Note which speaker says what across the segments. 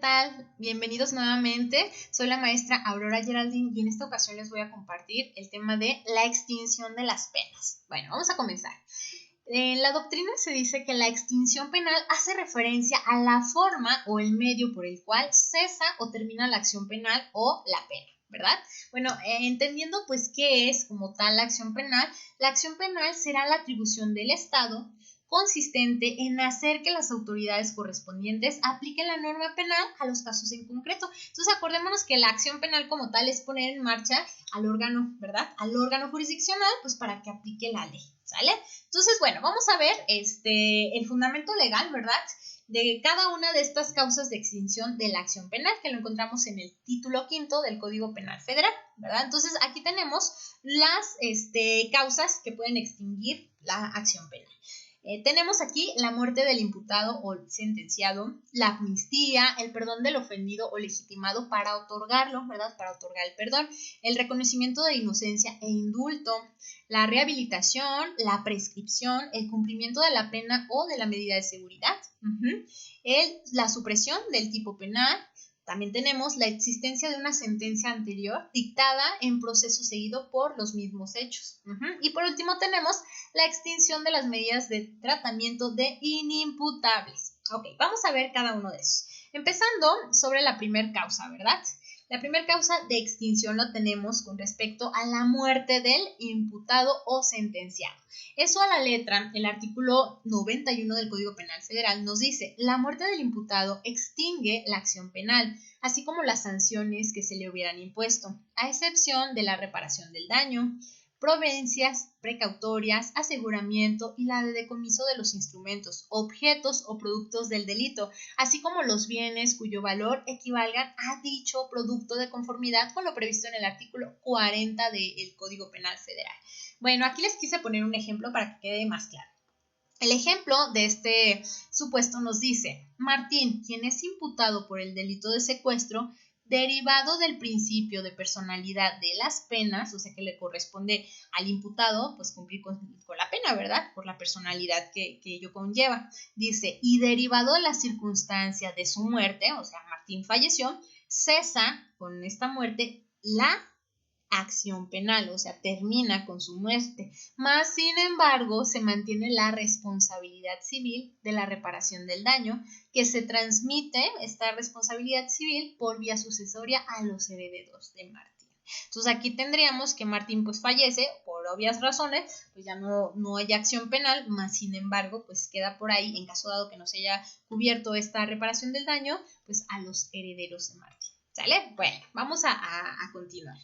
Speaker 1: tal? Bienvenidos nuevamente. Soy la maestra Aurora Geraldine y en esta ocasión les voy a compartir el tema de la extinción de las penas. Bueno, vamos a comenzar. En la doctrina se dice que la extinción penal hace referencia a la forma o el medio por el cual cesa o termina la acción penal o la pena, ¿verdad? Bueno, entendiendo pues qué es como tal la acción penal será la atribución del Estado consistente en hacer que las autoridades correspondientes apliquen la norma penal a los casos en concreto. Entonces, acordémonos que la acción penal como tal es poner en marcha al órgano, ¿verdad? Al órgano jurisdiccional, pues para que aplique la ley, ¿sale? Entonces, bueno, vamos a ver el fundamento legal, ¿verdad? De cada una de estas causas de extinción de la acción penal, que lo encontramos en el título 5 del Código Penal Federal, ¿verdad? Entonces, aquí tenemos las causas que pueden extinguir la acción penal. Tenemos aquí la muerte del imputado o sentenciado, la amnistía, el perdón del ofendido o legitimado para otorgarlo, ¿verdad? Para otorgar el perdón, el reconocimiento de inocencia e indulto, la rehabilitación, la prescripción, el cumplimiento de la pena o de la medida de seguridad, la supresión del tipo penal. También tenemos la existencia de una sentencia anterior dictada en proceso seguido por los mismos hechos. Y por último tenemos la extinción de las medidas de tratamiento de inimputables. Ok, vamos a ver cada uno de esos. Empezando sobre la primera causa, ¿verdad? La primera causa de extinción lo tenemos con respecto a la muerte del imputado o sentenciado. Eso a la letra, el artículo 91 del Código Penal Federal nos dice: la muerte del imputado extingue la acción penal, así como las sanciones que se le hubieran impuesto, a excepción de la reparación del daño, providencias precautorias, aseguramiento y la de decomiso de los instrumentos, objetos o productos del delito, así como los bienes cuyo valor equivalgan a dicho producto de conformidad con lo previsto en el artículo 40 del Código Penal Federal. Bueno, aquí les quise poner un ejemplo para que quede más claro. El ejemplo de este supuesto nos dice: Martín, quien es imputado por el delito de secuestro, derivado del principio de personalidad de las penas, o sea que le corresponde al imputado pues cumplir con la pena, ¿verdad? Por la personalidad que ello conlleva. Dice, y derivado de la circunstancia de su muerte, o sea, Martín falleció, cesa con esta muerte la acción penal, o sea, termina con su muerte, más sin embargo se mantiene la responsabilidad civil de la reparación del daño, que se transmite esta responsabilidad civil por vía sucesoria a los herederos de Martín. Entonces aquí tendríamos que Martín pues fallece por obvias razones, pues ya no hay acción penal, más sin embargo pues queda por ahí, en caso dado que no se haya cubierto esta reparación del daño, pues a los herederos de Martín, ¿sale? Bueno, vamos a continuar.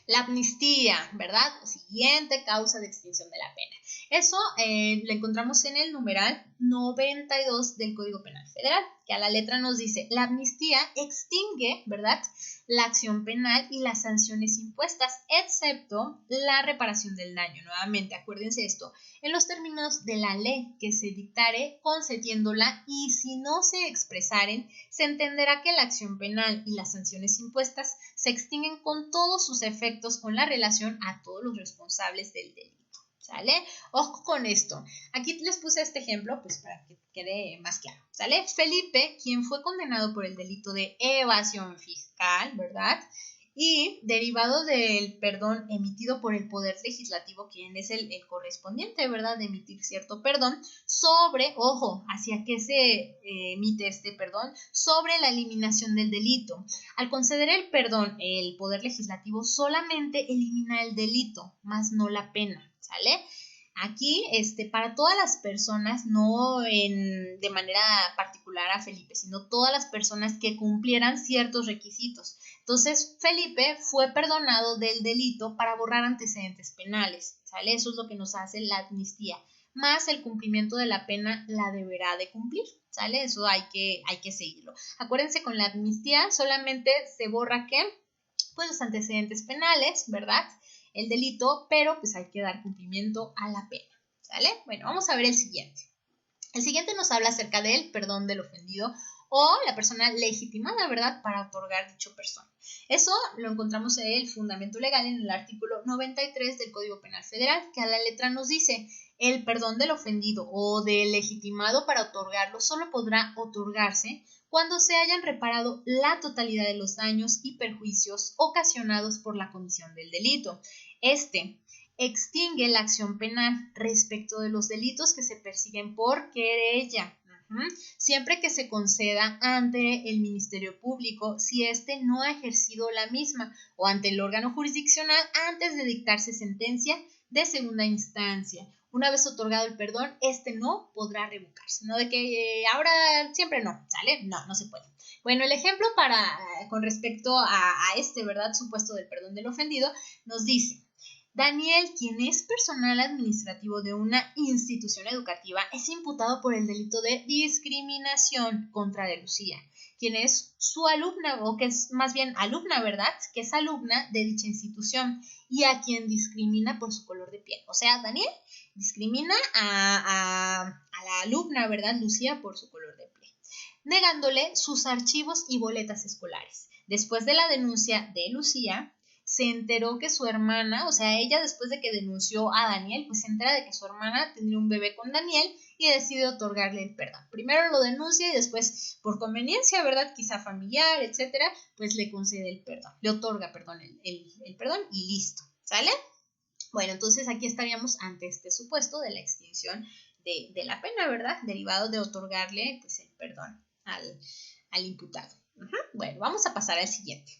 Speaker 1: La amnistía, ¿verdad? Siguiente causa de extinción de la pena. Eso lo encontramos en el numeral 92 del Código Penal Federal, que a la letra nos dice: la amnistía extingue, ¿verdad?, la acción penal y las sanciones impuestas, excepto la reparación del daño. Nuevamente, acuérdense esto, en los términos de la ley que se dictare concediéndola, y si no se expresaren, se entenderá que la acción penal y las sanciones impuestas se extinguen con todos sus efectos con la relación a todos los responsables del delito. ¿Sale? Ojo con esto. Aquí les puse este ejemplo pues para que quede más claro. ¿Sale? Felipe, quien fue condenado por el delito de evasión fiscal, ¿verdad?, y derivado del perdón emitido por el Poder Legislativo, quien es el correspondiente, ¿verdad?, de emitir cierto perdón sobre, ojo, ¿hacia qué se emite este perdón? Sobre la eliminación del delito. Al conceder el perdón, el Poder Legislativo solamente elimina el delito, más no la pena, ¿sale? Aquí, para todas las personas, no de manera particular a Felipe, sino todas las personas que cumplieran ciertos requisitos. Entonces, Felipe fue perdonado del delito para borrar antecedentes penales, ¿sale? Eso es lo que nos hace la amnistía, más el cumplimiento de la pena la deberá de cumplir, ¿sale? Eso hay que seguirlo. Acuérdense, con la amnistía solamente se borra ¿qué? Pues los antecedentes penales, ¿verdad?, el delito, pero pues hay que dar cumplimiento a la pena, ¿sale? Bueno, vamos a ver el siguiente. El siguiente nos habla acerca del perdón del ofendido o la persona legitimada, ¿verdad?, para otorgar dicho perdón. Eso lo encontramos en el fundamento legal en el artículo 93 del Código Penal Federal, que a la letra nos dice: el perdón del ofendido o del legitimado para otorgarlo solo podrá otorgarse cuando se hayan reparado la totalidad de los daños y perjuicios ocasionados por la comisión del delito. Este extingue la acción penal respecto de los delitos que se persiguen por querella, siempre que se conceda ante el Ministerio Público si éste no ha ejercido la misma o ante el órgano jurisdiccional antes de dictarse sentencia de segunda instancia. Una vez otorgado el perdón, este no podrá revocarse. No de que ahora siempre no, ¿sale? No se puede. Bueno, el ejemplo con respecto a este, ¿verdad? Supuesto del perdón del ofendido, nos dice: Daniel, quien es personal administrativo de una institución educativa, es imputado por el delito de discriminación contra de Lucía, quien es su alumna, o que es más bien alumna, ¿verdad? Que es alumna de dicha institución y a quien discrimina por su color de piel. O sea, Daniel discrimina a la alumna, ¿verdad? Lucía, por su color de piel, negándole sus archivos y boletas escolares. Después de la denuncia de Lucía, se enteró que su hermana, o sea, ella después de que denunció a Daniel, pues se entera de que su hermana tendría un bebé con Daniel y decide otorgarle el perdón. Primero lo denuncia y después, por conveniencia, ¿verdad? Quizá familiar, etcétera, pues le concede el perdón, le otorga, perdón, el perdón y listo, ¿sale? Bueno, entonces aquí estaríamos ante este supuesto de la extinción de la pena, ¿verdad? Derivado de otorgarle, pues, el perdón al imputado. Bueno, vamos a pasar al siguiente.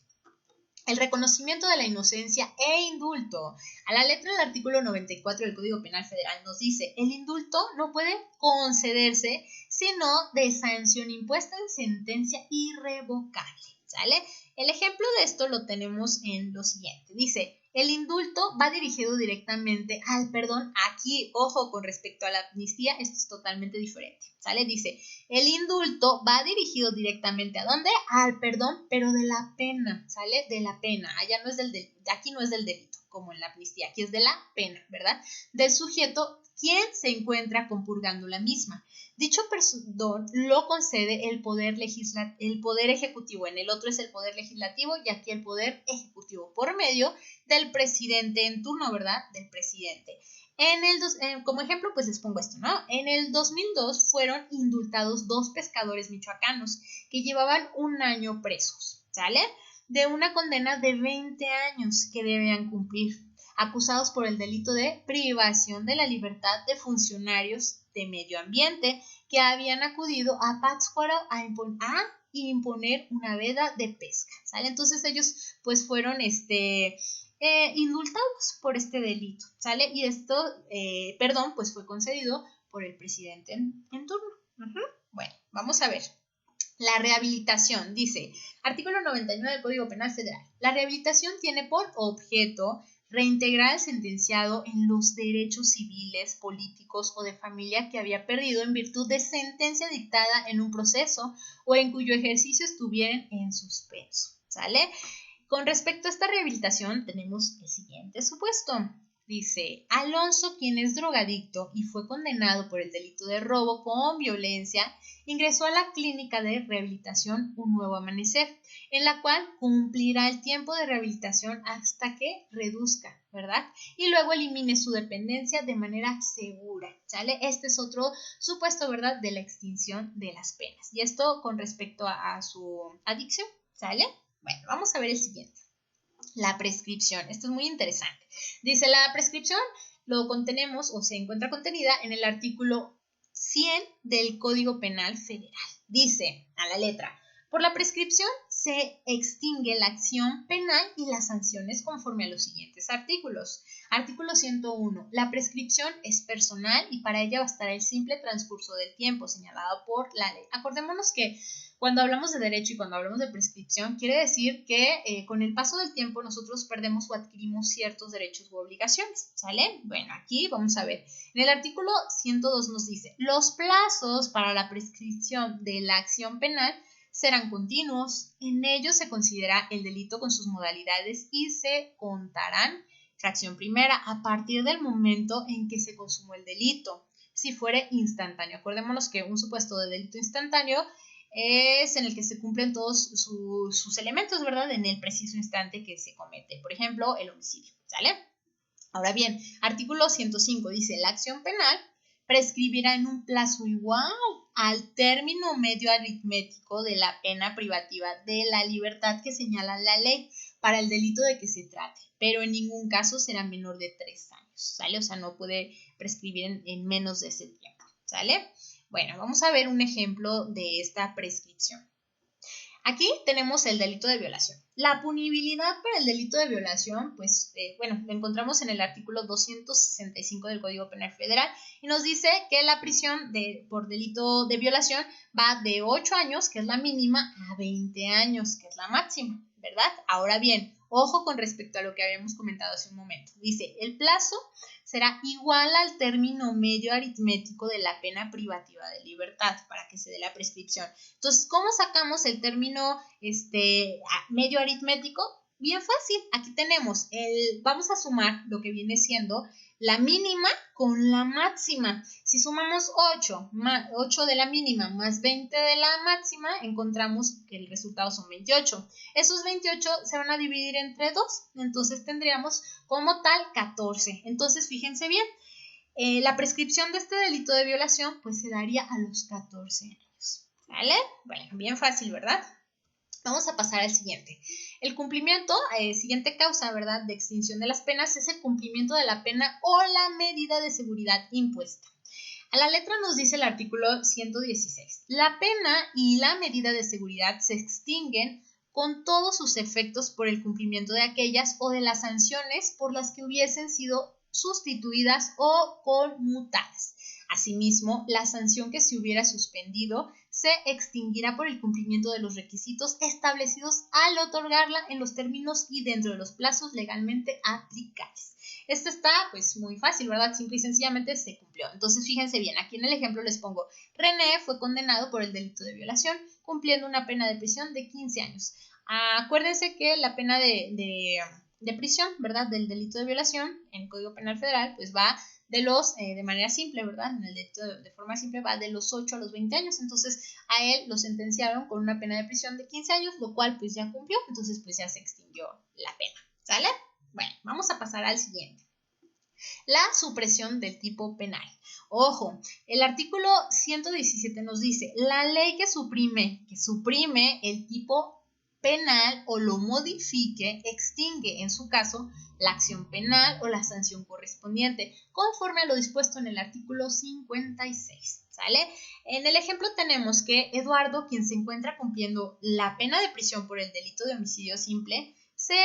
Speaker 1: El reconocimiento de la inocencia e indulto. A la letra del artículo 94 del Código Penal Federal nos dice: el indulto no puede concederse sino de sanción impuesta en sentencia irrevocable, ¿sale? El ejemplo de esto lo tenemos en lo siguiente. Dice: el indulto va dirigido directamente al perdón. Aquí, ojo, con respecto a la amnistía, esto es totalmente diferente, ¿sale? Dice: el indulto va dirigido directamente ¿a dónde? Al perdón, pero de la pena, ¿sale? De la pena. Allá no es aquí no es del delito, como en la amnistía, aquí es de la pena, ¿verdad? Del sujeto quien se encuentra compurgando la misma. Dicho perdón lo concede el poder ejecutivo. En el otro es el poder legislativo y aquí el poder ejecutivo por medio del presidente en turno, ¿verdad? Del presidente. Como ejemplo, pues les pongo esto, ¿no? En el 2002 fueron indultados 2 pescadores michoacanos que llevaban 1 año presos, ¿sale? De una condena de 20 años que debían cumplir, acusados por el delito de privación de la libertad de funcionarios de medio ambiente que habían acudido a Pátzcuaro a imponer una veda de pesca, ¿sale? Entonces ellos pues fueron indultados por este delito, ¿sale? Y esto, perdón, pues fue concedido por el presidente en turno. Bueno, vamos a ver. La rehabilitación, dice, artículo 99 del Código Penal Federal. La rehabilitación tiene por objeto reintegrar al sentenciado en los derechos civiles, políticos o de familia que había perdido en virtud de sentencia dictada en un proceso o en cuyo ejercicio estuvieran en suspenso, ¿sale? Con respecto a esta rehabilitación tenemos el siguiente supuesto. Dice: Alonso, quien es drogadicto y fue condenado por el delito de robo con violencia, ingresó a la clínica de rehabilitación Un Nuevo Amanecer, en la cual cumplirá el tiempo de rehabilitación hasta que reduzca, ¿verdad? Y luego elimine su dependencia de manera segura, ¿sale? Este es otro supuesto, ¿verdad?, de la extinción de las penas. Y esto con respecto a su adicción, ¿sale? Bueno, vamos a ver el siguiente. La prescripción. Esto es muy interesante. Dice: la prescripción lo contenemos o se encuentra contenida en el artículo 100 del Código Penal Federal. Dice a la letra: por la prescripción se extingue la acción penal y las sanciones conforme a los siguientes artículos. Artículo 101. La prescripción es personal y para ella bastará el simple transcurso del tiempo señalado por la ley. Acordémonos que cuando hablamos de derecho y cuando hablamos de prescripción, quiere decir que con el paso del tiempo nosotros perdemos o adquirimos ciertos derechos u obligaciones, ¿sale? Bueno, aquí vamos a ver. En el artículo 102 nos dice: los plazos para la prescripción de la acción penal serán continuos. En ellos se considera el delito con sus modalidades y se contarán, fracción primera, a partir del momento en que se consumó el delito, si fuere instantáneo. Acordémonos que un supuesto de delito instantáneo es en el que se cumplen todos sus elementos, ¿verdad?, en el preciso instante que se comete. Por ejemplo, el homicidio, ¿sale? Ahora bien, artículo 105 dice: la acción penal prescribirá en un plazo igual al término medio aritmético de la pena privativa de la libertad que señala la ley para el delito de que se trate, pero en ningún caso será menor de 3 años, ¿sale? O sea, no puede prescribir en menos de ese tiempo, ¿sale? Bueno, vamos a ver un ejemplo de esta prescripción. Aquí tenemos el delito de violación. La punibilidad para el delito de violación, pues, lo encontramos en el artículo 265 del Código Penal Federal y nos dice que la prisión por delito de violación va de 8 años, que es la mínima, a 20 años, que es la máxima, ¿verdad? Ahora bien, ojo con respecto a lo que habíamos comentado hace un momento. Dice, el plazo será igual al término medio aritmético de la pena privativa de libertad para que se dé la prescripción. Entonces, ¿cómo sacamos el término medio aritmético? Bien fácil, aquí tenemos vamos a sumar lo que viene siendo la mínima con la máxima. Si sumamos 8 de la mínima más 20 de la máxima, encontramos que el resultado son 28. Esos 28 se van a dividir entre 2, entonces tendríamos como tal 14. Entonces, fíjense bien, la prescripción de este delito de violación pues se daría a los 14 años. ¿Vale? Bueno, bien fácil, ¿verdad? Vamos a pasar al siguiente. El cumplimiento, siguiente causa, ¿verdad?, de extinción de las penas es el cumplimiento de la pena o la medida de seguridad impuesta. A la letra nos dice el artículo 116. La pena y la medida de seguridad se extinguen con todos sus efectos por el cumplimiento de aquellas o de las sanciones por las que hubiesen sido sustituidas o conmutadas. Asimismo, la sanción que se hubiera suspendido se extinguirá por el cumplimiento de los requisitos establecidos al otorgarla en los términos y dentro de los plazos legalmente aplicables. Esto está pues muy fácil, ¿verdad? Simple y sencillamente se cumplió. Entonces, fíjense bien, aquí en el ejemplo les pongo, René fue condenado por el delito de violación, cumpliendo una pena de prisión de 15 años. Acuérdense que la pena de prisión, ¿verdad?, del delito de violación en el Código Penal Federal, pues va de manera simple, ¿verdad? En el delito de forma simple va de los 8 a los 20 años, entonces a él lo sentenciaron con una pena de prisión de 15 años, lo cual pues ya cumplió, entonces pues ya se extinguió la pena, ¿sale? Bueno, vamos a pasar al siguiente. La supresión del tipo penal. Ojo, el artículo 117 nos dice, la ley que suprime el tipo penal o lo modifique, extingue en su caso la acción penal o la sanción correspondiente, conforme a lo dispuesto en el artículo 56, ¿sale? En el ejemplo tenemos que Eduardo, quien se encuentra cumpliendo la pena de prisión por el delito de homicidio simple, se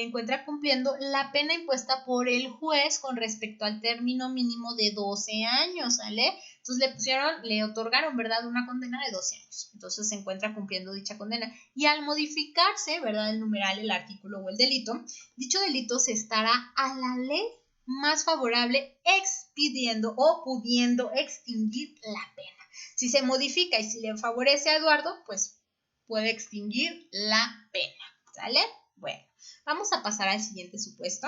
Speaker 1: encuentra cumpliendo la pena impuesta por el juez con respecto al término mínimo de 12 años, ¿sale? Entonces le otorgaron, ¿verdad?, una condena de 12 años. Entonces se encuentra cumpliendo dicha condena. Y al modificarse, ¿verdad?, el numeral, el artículo o el delito, dicho delito se estará a la ley más favorable expidiendo o pudiendo extinguir la pena. Si se modifica y si le favorece a Eduardo, pues puede extinguir la pena, ¿sale? Bueno, vamos a pasar al siguiente supuesto.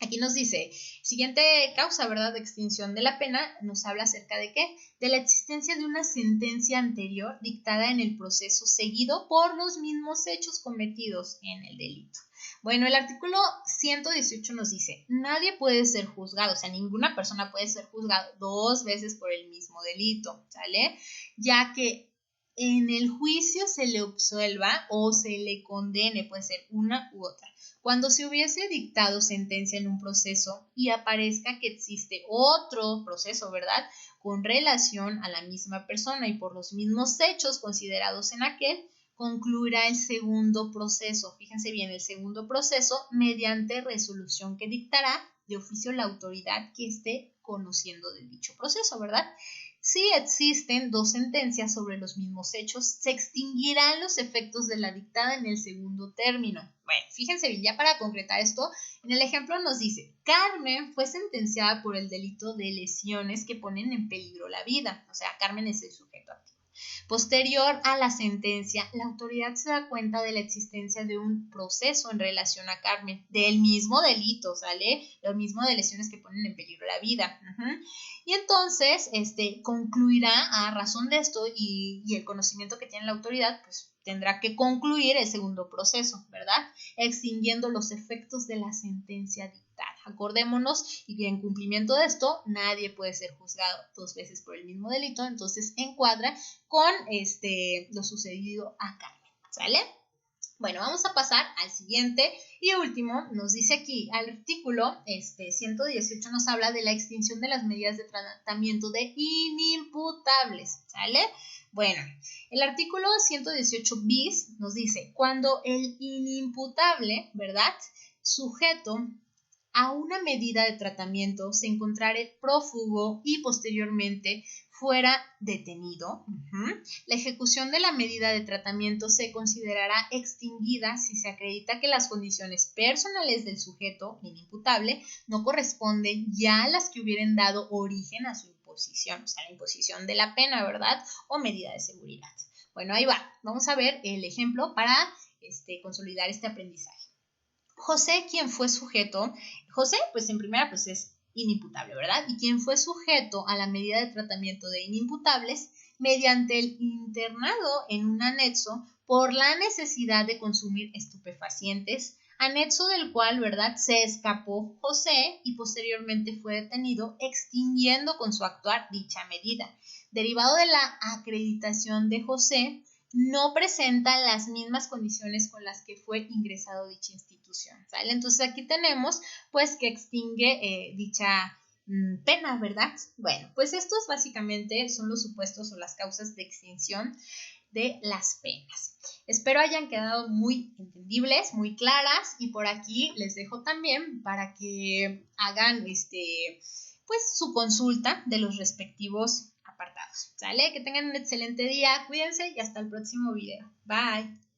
Speaker 1: Aquí nos dice, siguiente causa, ¿verdad?, de extinción de la pena, nos habla acerca de ¿qué? De la existencia de una sentencia anterior dictada en el proceso seguido por los mismos hechos cometidos en el delito. Bueno, el artículo 118 nos dice, nadie puede ser juzgado, o sea, ninguna persona puede ser juzgada 2 veces por el mismo delito, ¿sale? Ya que en el juicio se le absuelva o se le condene, puede ser una u otra. Cuando se hubiese dictado sentencia en un proceso y aparezca que existe otro proceso, ¿verdad?, con relación a la misma persona y por los mismos hechos considerados en aquel, concluirá el segundo proceso. Fíjense bien, el segundo proceso mediante resolución que dictará de oficio la autoridad que esté conociendo de dicho proceso, ¿verdad? Si existen 2 sentencias sobre los mismos hechos, se extinguirán los efectos de la dictada en el segundo término. Bueno, fíjense bien, ya para concretar esto, en el ejemplo nos dice, Carmen fue sentenciada por el delito de lesiones que ponen en peligro la vida. O sea, Carmen es el sujeto activo. Posterior a la sentencia, la autoridad se da cuenta de la existencia de un proceso en relación a Carmen, del mismo delito, ¿sale? Lo mismo de lesiones que ponen en peligro la vida. Y entonces, concluirá a razón de esto y el conocimiento que tiene la autoridad, pues tendrá que concluir el segundo proceso, ¿verdad? Extinguiendo los efectos de la sentencia dictada. Acordémonos y que en cumplimiento de esto nadie puede ser juzgado 2 veces por el mismo delito, entonces encuadra con lo sucedido a Carmen, ¿sale? Bueno, vamos a pasar al siguiente y último. Nos dice aquí, al artículo 118 nos habla de la extinción de las medidas de tratamiento de inimputables, ¿sale? Bueno, el artículo 118 bis nos dice, cuando el inimputable, ¿verdad?, sujeto a una medida de tratamiento se encontrare prófugo y posteriormente fuera detenido, la ejecución de la medida de tratamiento se considerará extinguida si se acredita que las condiciones personales del sujeto inimputable no corresponden ya a las que hubieran dado origen a su imposición, o sea, la imposición de la pena, ¿verdad?, o medida de seguridad. Bueno, ahí va. Vamos a ver el ejemplo para consolidar este aprendizaje. José, quien fue sujeto, José, pues en primera, pues es inimputable, ¿verdad? Y quien fue sujeto a la medida de tratamiento de inimputables mediante el internado en un anexo por la necesidad de consumir estupefacientes, anexo del cual, ¿verdad?, se escapó José y posteriormente fue detenido, extinguiendo con su actuar dicha medida. Derivado de la acreditación de José, no presenta las mismas condiciones con las que fue ingresado dicha institución, ¿sale? Entonces aquí tenemos pues que extingue dicha pena, ¿verdad? Bueno, pues estos básicamente son los supuestos o las causas de extinción de las penas. Espero hayan quedado muy entendibles, muy claras, y por aquí les dejo también para que hagan pues su consulta de los respectivos apartados, ¿sale? Que tengan un excelente día, cuídense y hasta el próximo video. Bye.